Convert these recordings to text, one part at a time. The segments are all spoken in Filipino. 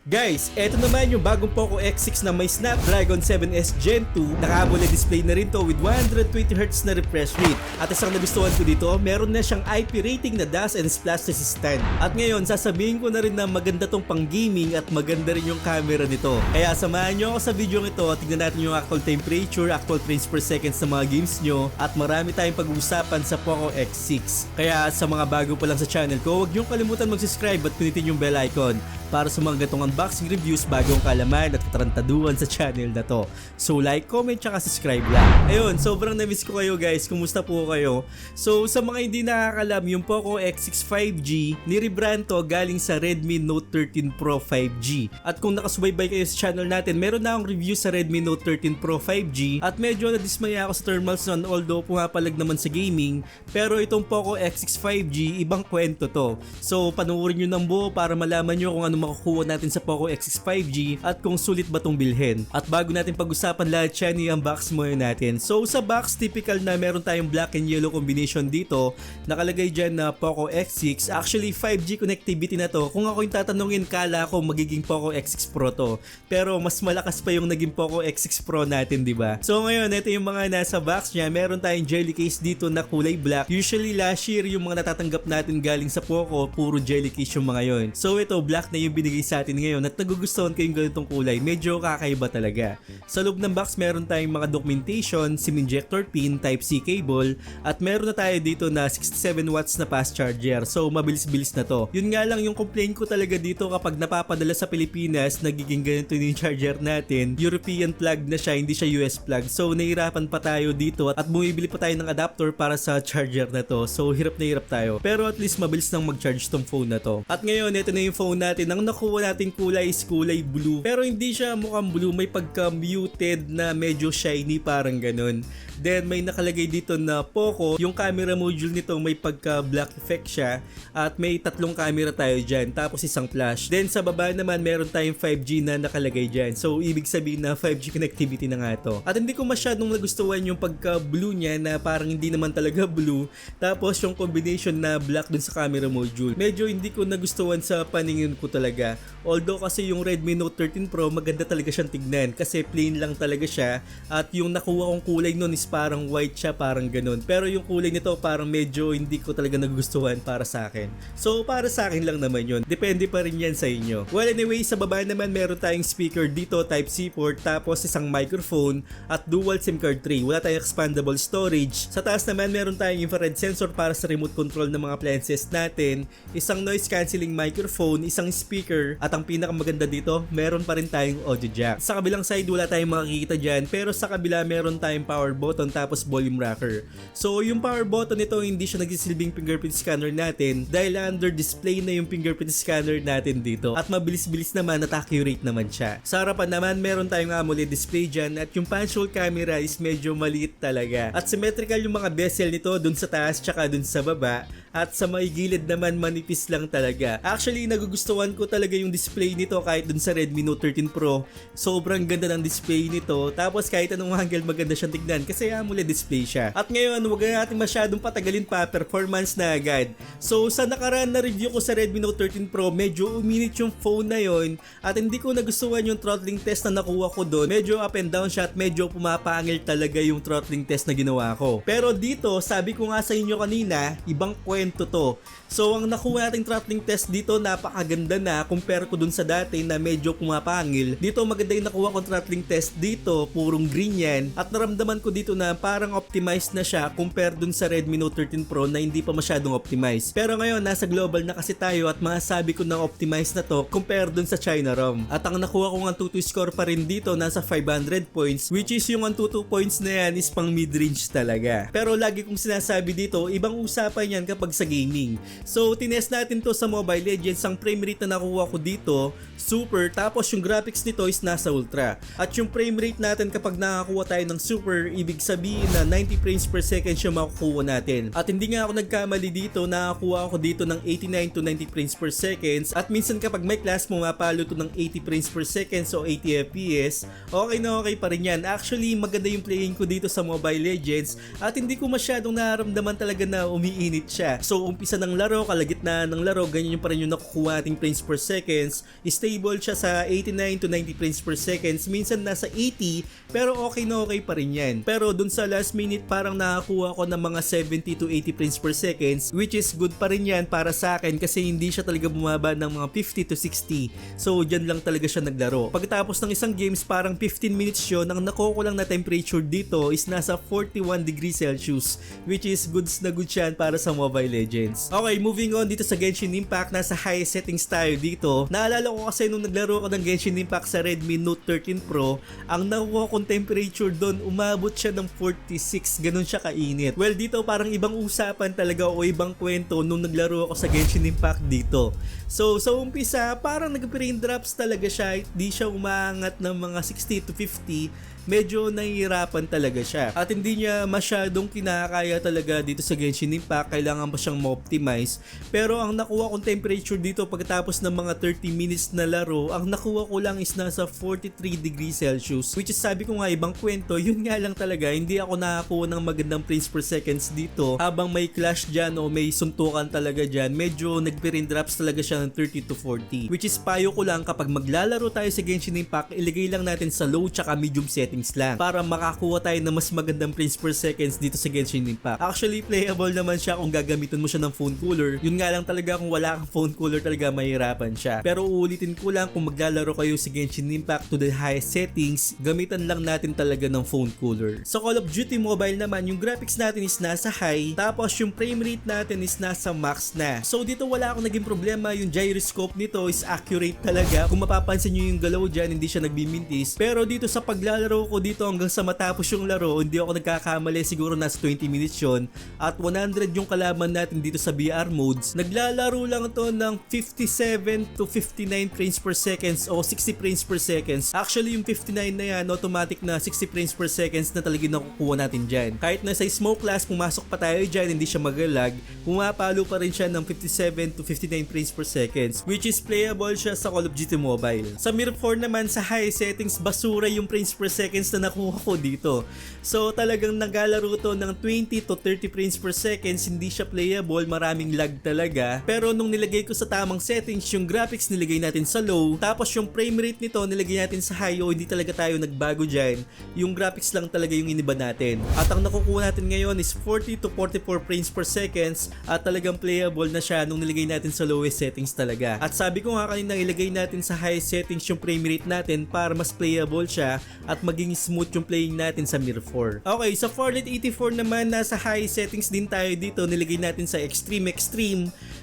Guys, eto naman yung bagong Poco X6 na may Snapdragon 7S Gen 2. Naka-AMOLED display na rin to with 120Hz na refresh rate. At isang nagustuhan ko dito, meron na siyang IP rating na dust and splash resistant. At ngayon, sasabihin ko na rin na maganda tong pang gaming at maganda rin yung camera nito. Kaya samahan nyo ako sa video ito at tignan natin yung actual temperature, actual frames per seconds sa mga games nyo. At marami tayong pag-uusapan sa Poco X6. Kaya sa mga bago pa lang sa channel ko, huwag nyo kalimutan mag-subscribe at pinitin yung bell icon para sa mga gatong unboxing reviews, bagong kalaman at katarantaduhan sa channel na to. So like, comment, tsaka subscribe lang. Ayun, sobrang na-miss ko kayo guys. Kumusta po kayo? So sa mga hindi nakakalam, yung Poco X6 5G, ni-rebrand to galing sa Redmi Note 13 Pro 5G. At kung nakasubaybay kayo sa channel natin, meron na akong review sa Redmi Note 13 Pro 5G at medyo nadismaya ako sa thermals nun, although pumapalag naman sa gaming. Pero itong Poco X6 5G, ibang kwento to. So panoorin nyo ng buo para malaman nyo kung ano makukuha natin sa Poco X6 5G at kung sulit ba tong bilhin. At bago natin pag-usapan lahat yan, i-unbox muna natin. So sa box, typical na meron tayong black and yellow combination dito. Nakalagay dyan na Poco X6. Actually 5G connectivity na to. Kung ako yung tatanungin, kala ko magiging Poco X6 Pro to. Pero mas malakas pa yung naging Poco X6 Pro natin, di ba? So ngayon, ito yung mga nasa box niya. Meron tayong jelly case dito na kulay black. Usually last year yung mga natatanggap natin galing sa Poco, puro jelly case yung mga yon. So ito, black na yung binigay sa atin ngayon at nagugustuhan ko yung ganitong kulay. Medyo kakaiba talaga. Sa loob ng box meron tayong mga documentation, SIM injector pin, Type-C cable at meron na tayo dito na 67 watts na fast charger. So mabilis-bilis na to. Yun nga lang yung complaint ko talaga dito kapag napapadala sa Pilipinas, nagiging ganito yung charger natin. European plug na siya, hindi siya US plug. So nahirapan pa tayo dito at bumibili pa tayo ng adapter para sa charger na to. So hirap na hirap tayo. Pero at least mabilis nang mag-charge tong phone na to. At ngayon, ito na yung phone natin. Ang nakuha nating kulay is kulay blue. Pero hindi siya mukhang blue, may pagka-muted na medyo shiny, parang ganun. Then may nakalagay dito na Poco. Yung camera module nito may pagka-black effect siya. At may tatlong camera tayo dyan. Tapos isang flash. Then sa baba naman meron tayong 5G na nakalagay dyan. So ibig sabihin na 5G connectivity na nga to. At hindi ko masyadong nagustuhan yung pagka-blue niya na parang hindi naman talaga blue. Tapos yung combination na black dun sa camera module. Medyo hindi ko nagustuhan sa paningin ko talaga. Although kasi yung Redmi Note 13 Pro maganda talaga siyang tignan. Kasi plain lang talaga siya. At yung nakuha kong kulay nun is parang white siya, parang ganun. Pero yung kulay nito parang medyo hindi ko talaga nagustuhan para sa akin. So para sa akin lang naman yun. Depende pa rin yan sa inyo. Well anyway, sa baba naman meron tayong speaker dito, Type-C port, tapos isang microphone at dual SIM card tray. Wala tayong expandable storage. Sa taas naman meron tayong infrared sensor para sa remote control ng mga appliances natin. Isang noise cancelling microphone, isang speaker, at ang pinakamaganda dito, meron pa rin tayong audio jack. Sa kabilang side wala tayong makikita dyan, pero sa kabila meron tayong power button tapos volume rocker. So yung power button nito hindi siya nagsisilbing fingerprint scanner natin dahil under display na yung fingerprint scanner natin dito at mabilis-bilis naman at accurate naman siya. Sa harapan naman meron tayong AMOLED display dyan at yung punch hole camera is medyo maliit talaga. At symmetrical yung mga bezel nito dun sa taas tsaka dun sa baba at sa may gilid naman manipis lang talaga. Actually nagugustuhan ko talaga yung display nito kahit dun sa Redmi Note 13 Pro. Sobrang ganda ng display nito tapos kahit anong angle maganda siyang tignan kasi AMOLED display siya. At ngayon, huwag na natin masyadong patagalin pa, performance na agad. So sa nakaraan na review ko sa Redmi Note 13 Pro, medyo uminit yung phone na yon at hindi ko nagustuhan yung throttling test na nakuha ko doon. Medyo up and down siya at medyo pumapangil talaga yung throttling test na ginawa ko. Pero dito, sabi ko nga sa inyo kanina, ibang kwento to. So ang nakuha nating throttling test dito, napakaganda na compare ko dun sa dati na medyo pumapangil. Dito maganda yung nakuha kong throttling test dito, purong green yan. At naramdaman ko dito na parang optimized na siya compare dun sa Redmi Note 13 Pro na hindi pa masyadong optimized. Pero ngayon nasa global na kasi tayo at masasabi ko na optimized na to compare dun sa China ROM. At ang nakuha kong Antutu score pa rin dito nasa 500 points, which is yung Antutu points na yan is pang mid-range talaga. Pero lagi kong sinasabi dito, ibang usapan yan kapag sa gaming. So tinest natin to sa Mobile Legends. Ang frame rate na nakuha ko dito super, tapos yung graphics nito is nasa ultra. At yung frame rate natin kapag nakakuha tayo ng super, ibig sabihin na 90 frames per second siya makukuha natin. At hindi nga ako nagkamali dito, nakakuha ako dito ng 89 to 90 frames per seconds. At minsan kapag may class mo mapalo to ng 80 frames per second, so 80 FPS, okay na okay pa rin yan. Actually maganda yung playing ko dito sa Mobile Legends at hindi ko masyadong nararamdaman talaga na umiinit siya. So umpisa ng laro, kalagitnaan ng laro, ganyan yung pa rin yung nakukuha ating frames per seconds, stay stable siya sa 89 to 90 frames per seconds, minsan nasa 80, pero okay na okay pa rin yan. Pero dun sa last minute parang nakakuha ko ng mga 70 to 80 frames per seconds, which is good pa rin yan para sa akin kasi hindi siya talaga bumaba ng mga 50 to 60. So dyan lang talaga siya naglaro. Pagkatapos ng isang games parang 15 minutes yun, ang nakuha ko lang na temperature dito is nasa 41 degrees Celsius, which is goods na good yan para sa Mobile Legends. Okay, moving on dito sa Genshin Impact, nasa high settings tayo dito. Naalala ko kasi nung naglaro ko ng Genshin Impact sa Redmi Note 13 Pro, ang nakuha kong temperature doon umabot siya ng 46, ganun siya kainit. Well, dito parang ibang usapan talaga o ibang kwento nung naglaro ako sa Genshin Impact dito. So sa umpisa parang nag-frame drops talaga siya, di siya umaangat ng mga 60 to 50. Medyo nahihirapan talaga siya at hindi niya masyadong kinakaya talaga dito sa Genshin Impact, kailangan pa siyang ma-optimize. Pero ang nakuha kong temperature dito pagkatapos ng mga 30 minutes na laro, ang nakuha ko lang is nasa 43 degrees Celsius, which is sabi ko nga ibang kwento, yun nga lang talaga hindi ako nakakuha ng magandang frames per seconds dito habang may clash dyan o may suntukan talaga dyan. Medyo nag-frame drops talaga siya ng 30 to 40, which is payo ko lang kapag maglalaro tayo sa Genshin Impact, ilagay lang natin sa low tsaka medium settings lang para makakuha tayo ng mas magandang frames per seconds dito sa Genshin Impact. Actually playable naman siya kung gagamitin mo siya ng phone cooler. Yun nga lang talaga kung wala kang phone cooler talaga mahirapan siya. Pero uulitin ko lang, kung maglalaro kayo sa Genshin Impact to the highest settings, gamitan lang natin talaga ng phone cooler. Sa Call of Duty Mobile naman, yung graphics natin is nasa high, tapos yung frame rate natin is nasa max na. So dito wala akong naging problema, yung gyroscope nito is accurate talaga. Kung mapapansin nyo yung galaw dyan, hindi siya nagbimintis. Pero dito sa paglalaro ko dito hanggang sa matapos yung laro, hindi ako nagkakamali, siguro nasa 20 minutes yun, at 100 yung kalaban natin dito sa VR modes. Naglalaro lang to ng 57 to 59 frames per seconds o 60 frames per seconds. Actually yung 59 na yan, automatic na 60 frames per seconds na talagang nakukuha natin dyan. Kahit na sa smoke class, pumasok pa tayo dyan, hindi siya magalag, pumapalo pa rin siya ng 57 to 59 frames per seconds, which is playable siya sa Call of Duty Mobile. Sa Mirror 4 naman, sa high settings, basura yung frames per seconds na nakuha ko dito. So talagang naglalaro to ng 20 to 30 frames per seconds, hindi siya playable, maraming lag talaga. Pero nung nilagay ko sa tamang settings, yung graphics nilagay natin sa low, tapos yung frame rate nito nilagay natin sa high, o hindi talaga tayo nagbago dyan. Yung graphics lang talaga yung iniba natin. At ang nakukuha natin ngayon is 40 to 44 frames per seconds at talagang playable na siya nung nilagay natin sa lowest settings talaga. At sabi ko nga kanina, ilagay natin sa high settings yung frame rate natin para mas playable siya at maging smooth yung playing natin sa Mirror 4. Okay, sa Fortnite 84 naman, nasa high settings din tayo dito, nilagay natin sa extreme,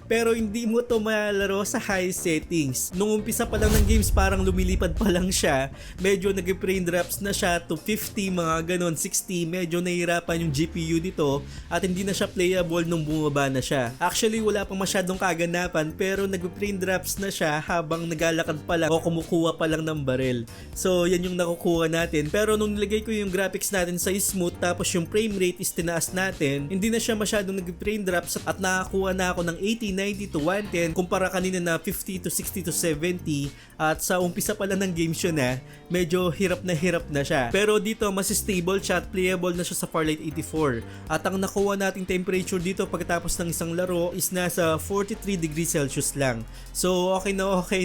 pero hindi mo to malaro sa high settings. Nung umpisa pa lang ng games, parang lumilipad pa lang siya, medyo nag-frame drops na siya to 50, mga ganon, 60, medyo nahihirapan yung GPU dito at hindi na siya playable nung bumaba na siya. Actually wala pang masyadong kaganapan, pero nag-frame drops na siya habang naglalakad pa lang o kumukuha pa lang ng barrel. So yan yung nakukuha natin. Pero nung nilagay ko yung graphics natin sa smooth, tapos yung frame rate is tinaas natin, hindi na siya masyadong nag-frame drops at nakakuha na ako ng 80, 90 to 110 kumpara kanina na 50 to 60 to 70. At sa umpisa pa lang ng games yun medyo hirap na siya. Pero dito mas stable siya at playable na siya sa Fortnite 84. At ang nakuha nating temperature dito pagkatapos ng isang laro is nasa 43 degrees Celsius lang. So okay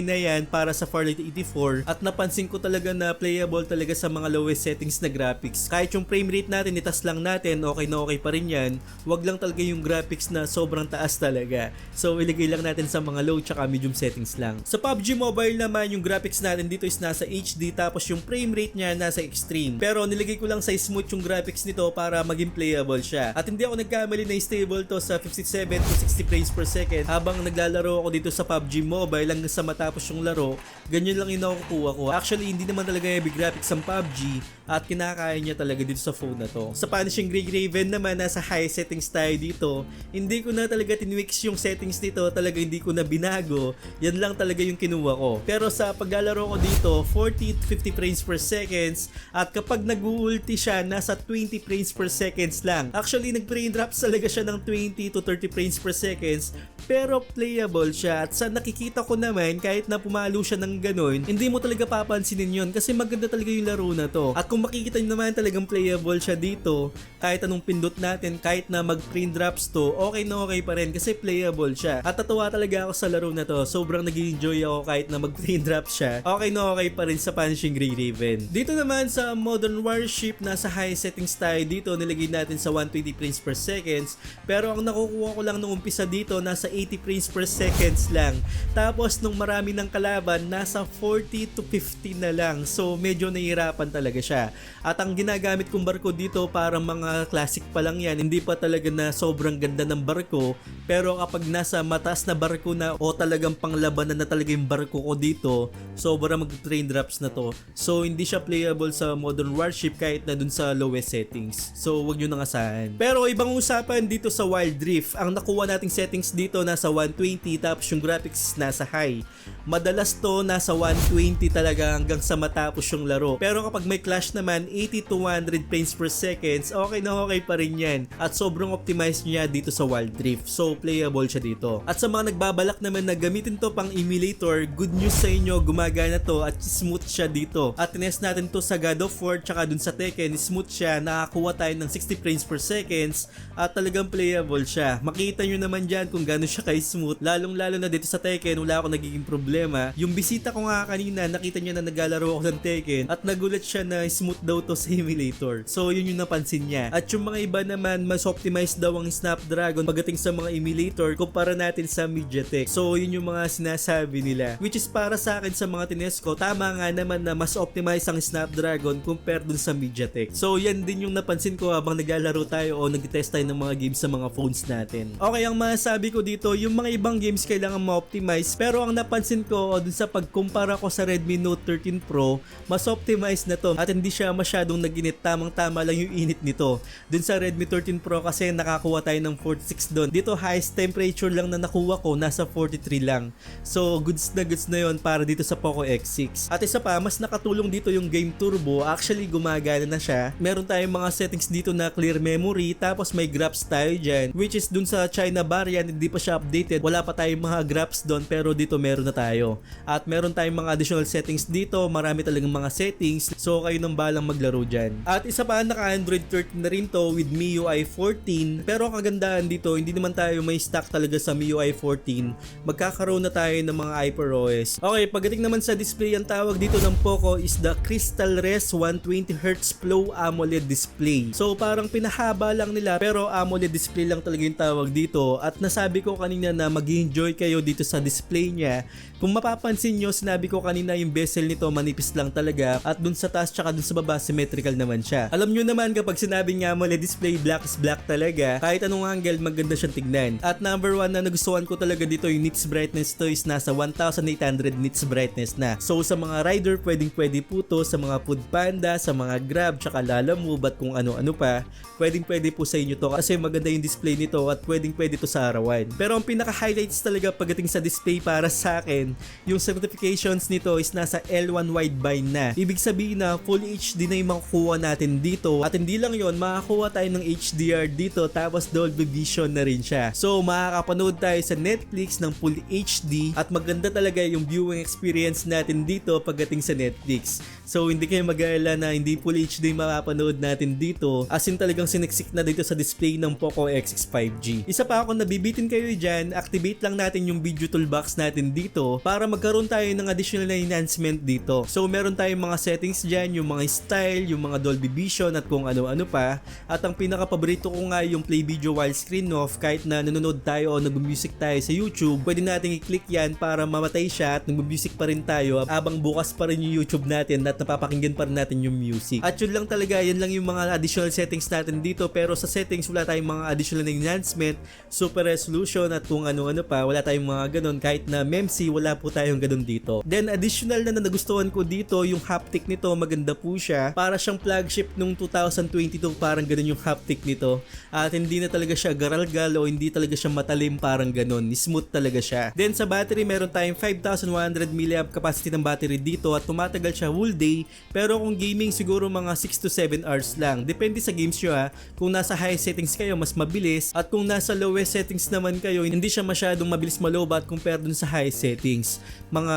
na yan para sa Fortnite 84. At napansin ko talaga na playable talaga sa mga lowest settings na graphics. Kahit yung frame rate natin itas lang natin, okay na okay pa rin yan. Wag lang talaga yung graphics na sobrang taas talaga. So ilagay lang natin sa mga low tsaka medium settings lang. Sa PUBG Mobile naman, yung graphics natin dito is nasa HD, tapos yung frame rate niya nasa extreme. Pero nilagay ko lang sa smooth yung graphics nito para maging playable siya. At hindi ako nagkamali na stable to sa 57 to 60 frames per second habang naglalaro ako dito sa PUBG Mobile hanggang sa matapos yung laro. Ganyan lang yung nakukuha ko. Actually hindi naman talaga heavy graphics ang PUBG at kinakaya niya talaga dito sa phone na to. Sa Punishing Grey Raven naman, nasa high settings tayo dito. Hindi ko na talaga tinwix yung settings nito, talaga hindi ko na binago. Yan lang talaga yung kinuha ko. Pero sa paglalaro ko dito, 40 to 50 frames per seconds, at kapag nag-ulti siya, nasa 20 frames per seconds lang. Actually, nag-frame drops talaga siya ng 20 to 30 frames per seconds, pero playable siya. At sa nakikita ko naman, kahit na pumalo siya ng ganun, hindi mo talaga papansinin yun kasi maganda talaga yung laro na to. At kung makikita nyo naman talagang playable siya dito, kahit anong pindot natin, kahit na mag-print drops to, okay na okay pa rin kasi playable siya. At natuwa talaga ako sa laro na to. Sobrang nag-enjoy ako kahit na mag-print drop siya. Okay na okay pa rin sa Punishing Grey Raven. Dito naman sa Modern Warship, nasa high settings tayo dito. Nilagay natin sa 120 frames per seconds. Pero ang nakukuha ko lang nung umpisa dito, nasa 80 frames per seconds lang. Tapos nung marami ng kalaban, nasa 40 to 50 na lang. So medyo nahihirapan talaga siya. At ang ginagamit kong barko dito parang mga classic pa lang yan. Hindi pa talaga na sobrang ganda ng barko. Pero kapag nasa mataas na barko na o talagang panglabanan na talaga yung barko ko dito, sobrang mag-train drops na to. So hindi siya playable sa Modern Warship kahit na dun sa lowest settings. So wag nyo nang asahan. Pero ibang usapan dito sa Wild Rift. Ang nakuha nating settings dito nasa 120 tapos yung graphics nasa high. Madalas to nasa 120 talaga hanggang sa matapos yung laro. Pero kapag may clash naman, 80 to 100 frames per seconds, okay na okay pa rin yan. At sobrang optimized niya dito sa Wild Rift. So playable siya dito. At sa mga nagbabalak naman na gamitin to pang emulator, good news sa inyo, gumagana to at smooth siya dito. At tinest natin to sa God of War tsaka dun sa Tekken, smooth siya, nakakuha tayo ng 60 frames per seconds at talagang playable siya. Makita nyo naman dyan kung gano'n siya kay-smooth. Lalong-lalo na dito sa Tekken, wala akong nagiging problema. Yung bisita ko nga kanina, nakita niya na naglalaro ako ng Tekken at nagulat siya na smooth daw to sa emulator. So yun yung napansin niya. At yung mga iba naman, mas optimized daw ang Snapdragon pagdating sa mga emulator kumpara natin sa MediaTek. So yun yung mga sinasabi nila. Which is para sa akin sa mga tinest ko, tama nga naman na mas optimized ang Snapdragon compared dun sa MediaTek. So yan din yung napansin ko habang naglalaro tayo o nag-test tayo ng mga games sa mga phones natin. Okay, ang masasabi ko dito, yung mga ibang games kailangan ma-optimize, pero ang napansin ko dun sa pagkumpara ko sa Redmi Note 13 Pro, mas optimized na to at hindi siya masyadong naginit, tamang-tama lang yung init nito. Dun sa Redmi 13 Pro kasi nakakuha tayo ng 46 doon. Dito highest temperature lang na nakuha ko, nasa 43 lang. So goods na yun para dito sa Poco X6. At isa pa, mas nakatulong dito yung Game Turbo. Actually gumagana na siya. Meron tayong mga settings dito na clear memory, tapos may graphs tayo dyan, which is dun sa China variant hindi pa siya updated, wala pa tayong mga graphs doon, pero dito meron na tayo. At meron tayong mga additional settings dito, marami talagang mga settings, so kayo nang balang maglaro dyan. At isa pa, naka Android 13 na rin to with MIUI 14, pero ang kagandahan dito, hindi naman tayo may stock talaga sa MIUI 14, magkakaroon na tayo ng mga HyperOS. Okay, pagdating naman sa display, ang tawag dito ng Poco is the Crystal Res 120Hz Flow AMOLED display. So parang pinahaba lang nila, pero AMOLED display lang talaga yung tawag dito. At nasabi ko kanina na mag-enjoy kayo dito sa display niya. Kung mapapansin nyo, sinabi ko kanina yung bezel nito manipis lang talaga, at dun sa taas tsaka dun sa baba symmetrical naman siya. Alam nyo naman kapag sinabing AMOLED display, black is black talaga. Kahit anong angle, maganda siyang tignan. At number 1 na nagustuhan ko talaga dito, yung nits brightness to is nasa 1800 nits brightness na. So sa mga rider, pwede po to, sa mga food panda, sa mga grab, tsaka Lalamove at kung ano-ano pa, pwede po sa inyo to kasi maganda yung display nito at pwede to sa arawan. Pero ang pinaka-highlights talaga pagdating sa display para sa akin, yung certifications nito is nasa L1 wideband na. Ibig sabihin na full HD na yung makukuha natin dito, at hindi lang yon, makakuha tayo ng HDR dito, tapos Dolby Vision na rin siya. So makakapanood tayo sa Netflix ng full HD at maganda talaga yung viewing experience natin dito pagdating sa Netflix. So hindi kayo mag-alala na hindi full HD mapapanood natin dito, as in talagang siniksik na dito sa display ng Poco X6 5G. Isa pa, kung nabibitin kayo dyan, activate lang natin yung video toolbox natin dito para magkaroon tayo ng additional na enhancement dito. So meron tayong mga settings dyan, yung mga style, yung mga Dolby Vision at kung ano-ano pa. At ang pinaka-paborito ko nga yung play video while screen off. Kahit na nanonood tayo o nag-music tayo sa YouTube, pwede natin i-click yan para mamatay siya at nag-music pa rin tayo habang bukas pa rin yung YouTube natin at napapakinggan pa rin natin yung music. At yun lang talaga, yan lang yung mga additional settings natin dito, pero sa settings wala tayong mga additional enhancement, super resolution at kung ano-ano pa, wala tayong mga ganun. Kahit na MEMC, wala po tayong ganun dito. Then additional na nagustuhan ko dito, yung haptic nito, maganda po siya. Para siyang flagship nung 2022, parang ganun yung haptic nito. At hindi na talaga siya garalgal o hindi talaga siya matalim, parang ganun. Smooth talaga siya. Then sa battery, meron tayong 5,100 mAh capacity ng battery dito at tumatagal siya whole day. Pero kung gaming, siguro mga 6 to 7 hours lang. Depende sa games nyo ha. Kung nasa high settings kayo, mas mabilis. At kung nasa lowest settings naman kayo, tayo, hindi siya masyadong mabilis malobat compare dun sa high settings. Mga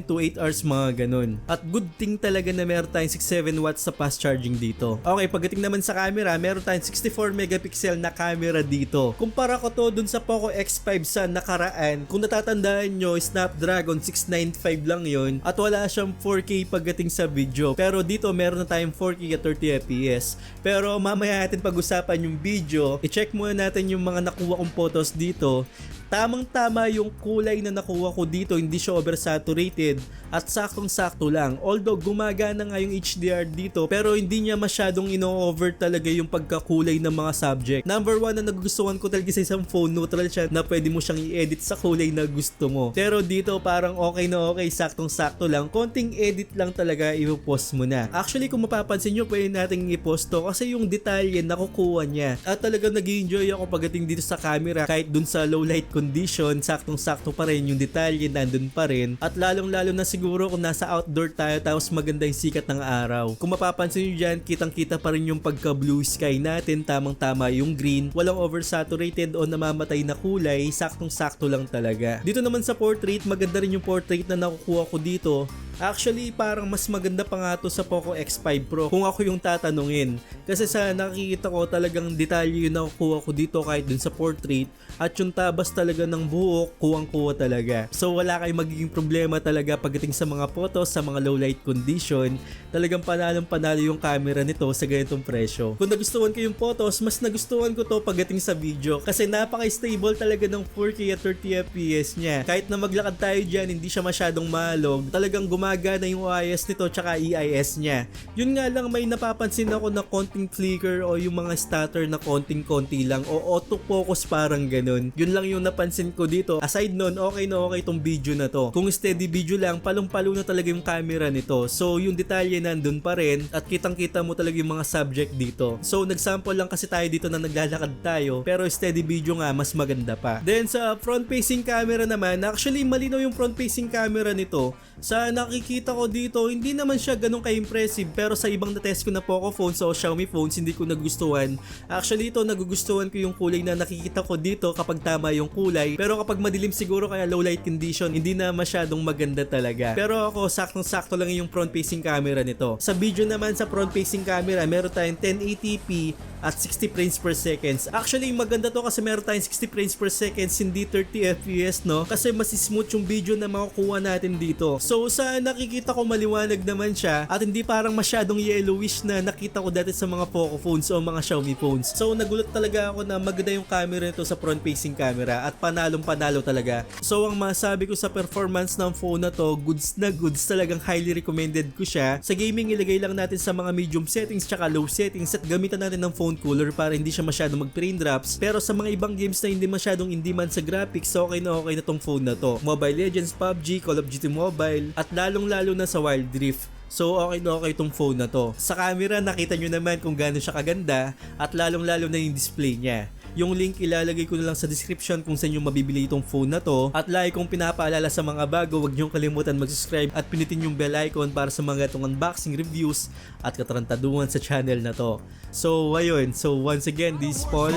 7 to 8 hours mga ganun. At good thing talaga na meron tayong 67 watts sa fast charging dito. Okay, pagdating naman sa camera, meron tayong 64 megapixel na camera dito. Kumpara ko to dun sa Poco X5 sa nakaraan, kung natatandaan nyo, Snapdragon 695 lang yon at wala siyang 4K pagdating sa video. Pero dito meron na tayong 4K at 30 FPS. Pero mamaya natin pag-usapan yung video. I-check muna natin yung mga nakuha kong photos dito. Tamang-tama yung kulay na nakuha ko dito, hindi siya oversaturated at saktong-sakto lang. Although gumagana nga yung HDR dito, pero hindi niya masyadong ino-over talaga yung pagkakulay ng mga subject. Number 1 na nagustuhan ko talaga sa isang phone, neutral siya na pwede mo siyang i-edit sa kulay na gusto mo. Pero dito parang okay na okay, saktong-sakto lang. Konting edit lang talaga i-post mo na. Actually kung mapapansin nyo, pwede natin i-post to kasi yung detalye nakukuha niya. At talagang nag-enjoy ako pagdating dito sa camera kahit dun sa low light condition, saktong-sakto pa rin yung detalye, nandun pa rin. At lalong-lalo na siguro kung nasa outdoor tayo tapos maganda yung sikat ng araw. Kung mapapansin nyo dyan, kitang-kita pa rin yung pagka blue sky natin, tamang-tama yung green, walang oversaturated o namamatay na kulay, saktong-sakto lang talaga. Dito naman sa portrait, maganda rin yung portrait na nakukuha ko dito. Actually, parang mas maganda pa nga to sa Poco X5 Pro kung ako yung tatanungin. Kasi sa nakikita ko talagang detalye yung nakukuha ko dito kahit dun sa portrait at yung tabas talaga ng buhok, kuwang-kuwa talaga. So wala kayong magiging problema talaga pagdating sa mga photos, sa mga low light condition. Talagang panalong-panalo yung camera nito sa ganitong presyo. Kung nagustuhan ko yung photos, mas nagustuhan ko to pagdating sa video kasi napaka-stable talaga ng 4K at 30 FPS niya. Kahit na maglakad tayo dyan, hindi siya masyadong malog. Talagang gumagana yung OIS nito tsaka EIS niya. Yun nga lang, may napapansin ako na konting flicker o yung mga stutter na konting-konti lang o autofocus parang ganun. Yun lang yung napansin ko dito. Aside nun, okay na okay tong video na to. Kung steady video lang, palong-palo na talaga yung camera nito. So yung detalye nandun pa rin at kitang-kita mo talaga yung mga subject dito. So nagsample lang kasi tayo dito na naglalakad tayo pero steady video nga mas maganda pa. Then sa front-facing camera naman, actually malinaw yung front-facing camera nito. Sa nakikita ko dito, hindi naman siya ganun ka-impressive pero sa ibang na-test ko na Poco phones o Xiaomi phones, hindi ko nagustuhan. Actually ito, nagugustuhan ko yung kulay na nakikita ko dito kapag tama yung kulay. Pero kapag madilim siguro kaya low light condition, hindi na masyadong maganda talaga. Pero ako, saktong-sakto lang yung front-facing camera nito. Sa video naman sa front-facing camera, meron tayong 1080p at 60 frames per seconds. Actually, maganda to kasi meron tayong 60 frames per seconds, hindi 30 FPS, no? Kasi mas smooth yung video na makukuha natin dito. So, sa nakikita ko maliwanag naman siya at hindi parang masyadong yellowish na nakita ko dati sa mga Poco phones o mga Xiaomi phones. So, nagulat talaga ako na maganda yung camera nito sa front-facing camera at panalong-panalo talaga. So, ang masabi ko sa performance ng phone na to, goods na goods, talagang highly recommended ko siya. Sa gaming, ilagay lang natin sa mga medium settings tsaka low settings at gamitan natin ng phone cooler para hindi siya masyadong mag-frame drops. Pero sa mga ibang games na hindi masyadong in-demand sa graphics, okay na tong phone na to. Mobile Legends, PUBG, Call of Duty Mobile at lalong-lalo na sa Wild Rift. So okay na okay itong phone na to. Sa camera nakita nyo naman kung gaano siya kaganda at lalong-lalo na yung display niya. Yung link ilalagay ko na lang sa description kung saan yung mabibili itong phone na to. At lagi kong pinapaalala sa mga bago, huwag niyong kalimutan mag-subscribe at pinitin yung bell icon para sa mga itong unboxing reviews at katarantaduhan sa channel na to. So ayun, so once again, this is Paul.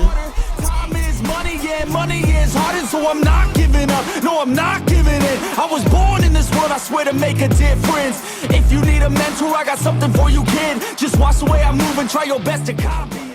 Time is money, yeah, money is hard, and so I'm not giving up. No, I'm not giving in. I was born in this world, I swear to make a difference. If you need a mentor, I got something for you, kid. Just watch the way I move and try your best to copy.